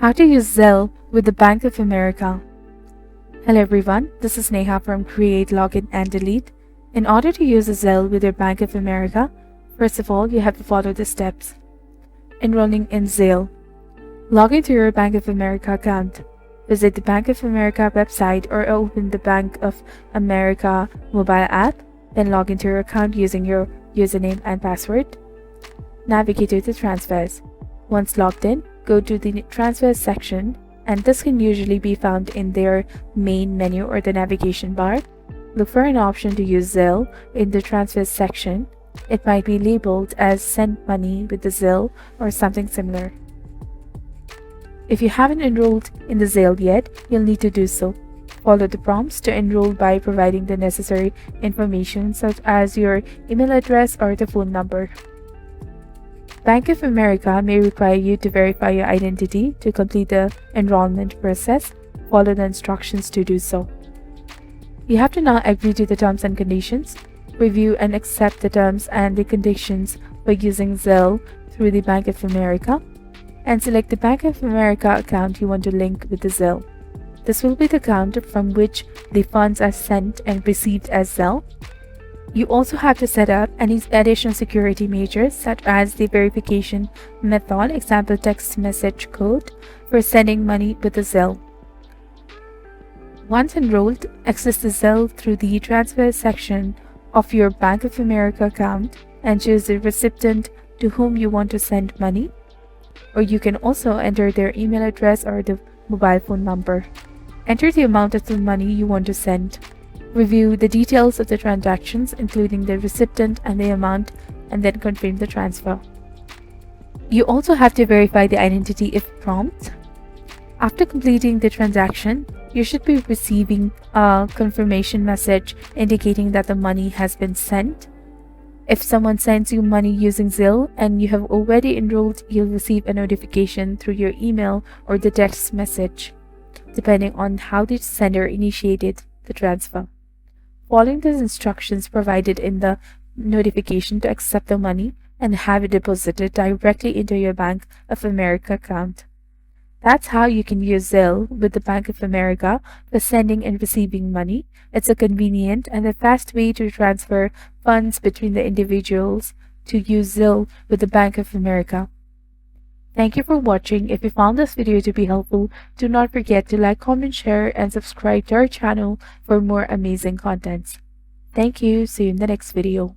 How to use Zelle with the Bank of America. Hello everyone, this is Neha from Create, Login and Delete. In order to use Zelle with your Bank of America, first of all, you have to follow the steps. Enrolling in Zelle. Log into your Bank of America account. Visit the Bank of America website or open the Bank of America mobile app. Then log into your account using your username and password. Navigate to the transfers. Once logged in, go to the transfers section, and this can usually be found in their main menu or the navigation bar. Look for an option to use Zelle in the transfers section. It might be labeled as send money with the Zelle or something similar. If you haven't enrolled in the Zelle yet, you'll need to do so. Follow the prompts to enroll by providing the necessary information such as your email address or the phone number. Bank of America may require you to verify your identity to complete the enrollment process. Follow the instructions to do so. You have to now agree to the terms and conditions, review and accept the terms and the conditions for using Zelle through the Bank of America, and select the Bank of America account you want to link with the Zelle. This will be the account from which the funds are sent and received as Zelle. You also have to set up any additional security measures such as the verification method, example text message code, for sending money with the Zelle. Once enrolled, access the Zelle through the transfer section of your Bank of America account and choose the recipient to whom you want to send money, or you can also enter their email address or the mobile phone number. Enter the amount of the money you want to send. Review the details of the transactions, including the recipient and the amount, and then confirm the transfer. You also have to verify the identity if prompted. After completing the transaction, you should be receiving a confirmation message indicating that the money has been sent. If someone sends you money using Zelle and you have already enrolled, you'll receive a notification through your email or the text message, depending on how the sender initiated the transfer. Following the instructions provided in the notification to accept the money and have it deposited directly into your Bank of America account. That's how you can use Zelle with the Bank of America for sending and receiving money. It's a convenient and a fast way to transfer funds between the individuals to use Zelle with the Bank of America. Thank you for watching. If you found this video to be helpful, do not forget to like, comment, share, and subscribe to our channel for more amazing contents. Thank you. See you in the next video.